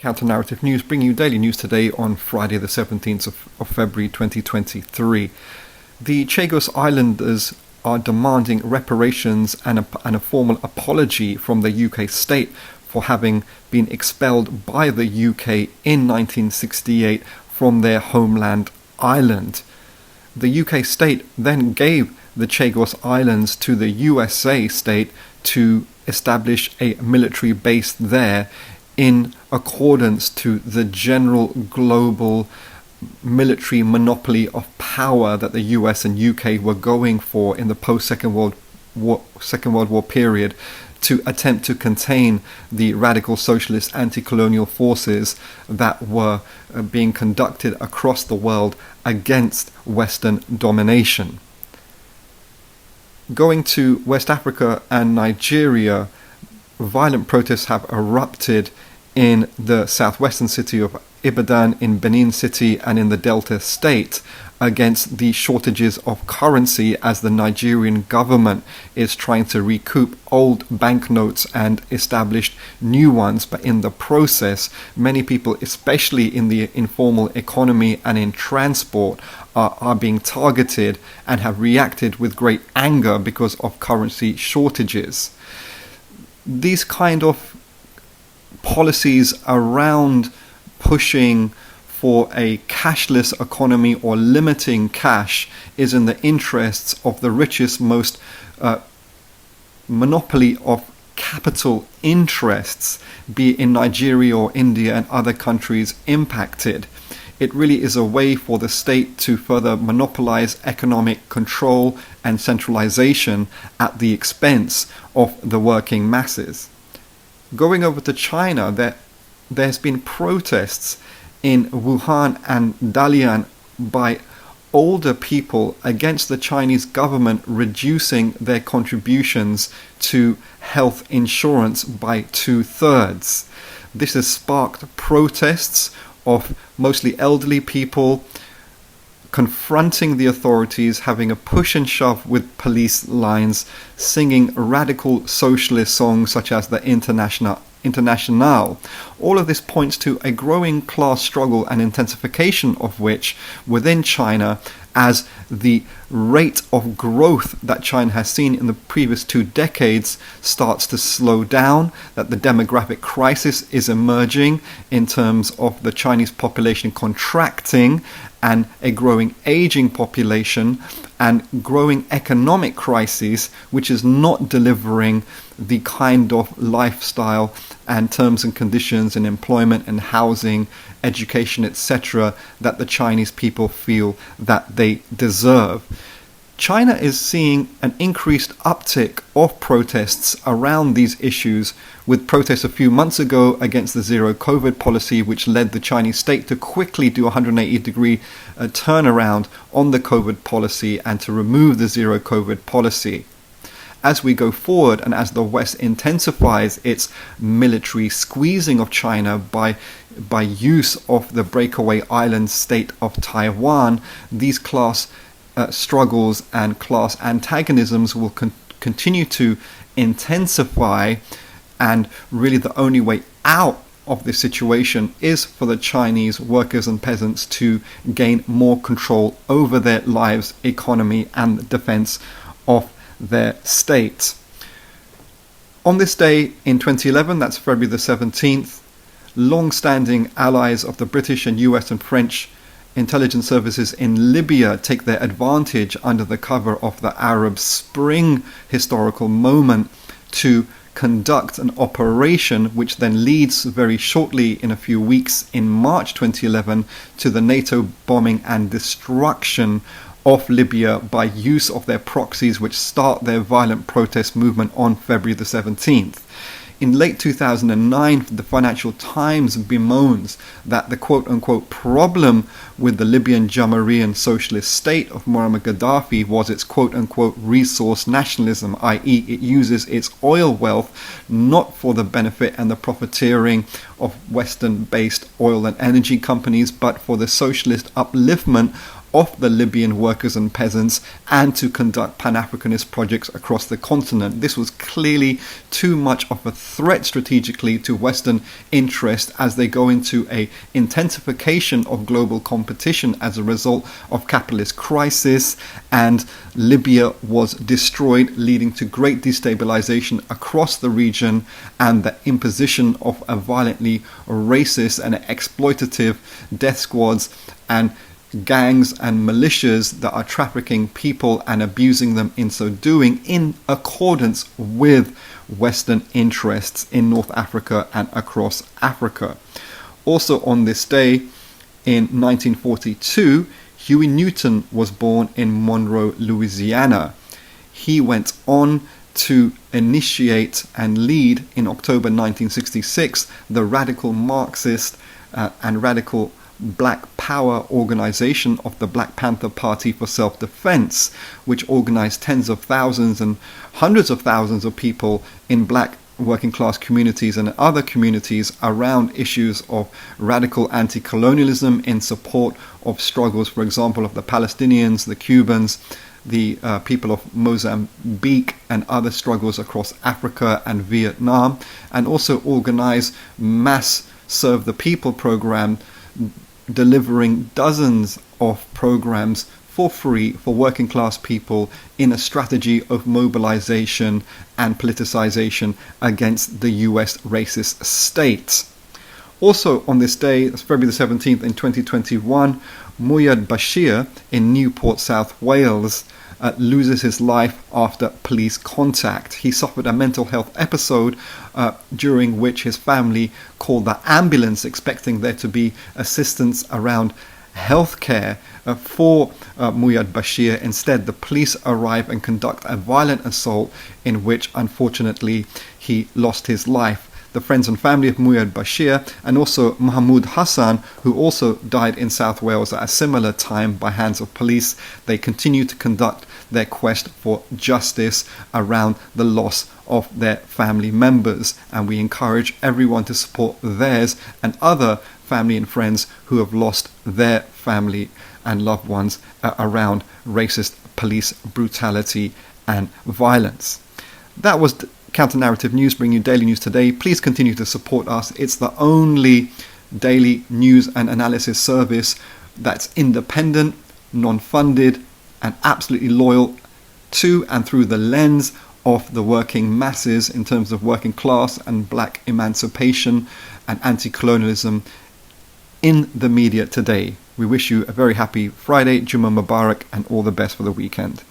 Counter-Narrative News, bringing you daily news today on Friday the 17th of February 2023. The Chagos Islanders are demanding reparations and a formal apology from the UK state for having been expelled by the UK in 1968 from their homeland island. The UK state then gave the Chagos Islands to the USA state to establish a military base there in accordance to the general global military monopoly of power that the US and UK were going for in the post-Second World War period, to attempt to contain the radical socialist anti-colonial forces that were being conducted across the world against Western domination. Going to West Africa and Nigeria, violent protests have erupted in the southwestern city of Ibadan, in Benin City, and in the Delta State against the shortages of currency, as the Nigerian government is trying to recoup old banknotes and establish new ones. But in the process, many people, especially in the informal economy and in transport, are being targeted and have reacted with great anger because of currency shortages. These kind of policies around pushing for a cashless economy or limiting cash is in the interests of the richest, most monopoly of capital interests, be it in Nigeria or India and other countries impacted. It really is a way for the state to further monopolize economic control and centralization at the expense of the working masses. Going over to China, there's been protests in Wuhan and Dalian by older people against the Chinese government reducing their contributions to health insurance by 2/3. This has sparked protests of mostly elderly people confronting the authorities, having a push and shove with police lines, singing radical socialist songs such as the Internationale. All of this points to a growing class struggle and intensification of which within China, as the rate of growth that China has seen in the previous 2 decades starts to slow down, that the demographic crisis is emerging in terms of the Chinese population contracting and a growing aging population and growing economic crises, which is not delivering the kind of lifestyle and terms and conditions in employment and housing, education, etc., that the Chinese people feel that they deserve. China is seeing an increased uptick of protests around these issues, with protests a few months ago against the zero COVID policy, which led the Chinese state to quickly do a 180-degree turnaround on the COVID policy and to remove the zero COVID policy. As we go forward and as the West intensifies its military squeezing of China by use of the breakaway island state of Taiwan, these class struggles and class antagonisms will continue to intensify, and really the only way out of this situation is for the Chinese workers and peasants to gain more control over their lives, economy, and the defense of their state. On this day in 2011, that's February the 17th, long-standing allies of the British and US and French intelligence services in Libya take their advantage under the cover of the Arab Spring historical moment to conduct an operation which then leads very shortly in a few weeks in March 2011 to the Nato bombing and destruction of Libya by use of their proxies, which start their violent protest movement on February the 17th. In late 2009, the Financial Times bemoans that the quote-unquote problem with the Libyan Jamahirian socialist state of Muammar Gaddafi was its quote-unquote resource nationalism, i.e. it uses its oil wealth not for the benefit and the profiteering of Western-based oil and energy companies, but for the socialist upliftment of the Libyan workers and peasants and to conduct Pan-Africanist projects across the continent. This was clearly too much of a threat strategically to Western interest as they go into a intensification of global competition as a result of capitalist crisis, and Libya was destroyed, leading to great destabilization across the region and the imposition of a violently racist and exploitative death squads and gangs and militias that are trafficking people and abusing them in so doing, in accordance with Western interests in North Africa and across Africa. Also on this day in 1942, Huey Newton was born in Monroe, Louisiana. He went on to initiate and lead in October 1966 the radical Marxist and radical Black Power organization of the Black Panther Party for Self-Defense, which organized tens of thousands and hundreds of thousands of people in black working class communities and other communities around issues of radical anti-colonialism in support of struggles, for example, of the Palestinians, the Cubans, the people of Mozambique and other struggles across Africa and Vietnam, and also organize mass Serve the People program, delivering dozens of programs for free for working class people in a strategy of mobilization and politicization against the US racist state. Also on this day, it's February the 17th in 2021, Mouayed Bashir in Newport, South Wales, loses his life after police contact. He suffered a mental health episode during which his family called the ambulance, expecting there to be assistance around healthcare for Mouayed Bashir. Instead, the police arrive and conduct a violent assault in which, unfortunately, he lost his life. The friends and family of Mouayed Bashir and also Mahmoud Hassan, who also died in South Wales at a similar time by hands of police, they continue to conduct their quest for justice around the loss of their family members. And we encourage everyone to support theirs and other family and friends who have lost their family and loved ones around racist police brutality and violence. That was Counter-Narrative News, bringing you daily news today. Please continue to support us. It's the only daily news and analysis service that's independent, non-funded, and absolutely loyal to and through the lens of the working masses in terms of working class and black emancipation and anti-colonialism in the media today. We wish you a very happy Friday, Jummah Mubarak, and all the best for the weekend.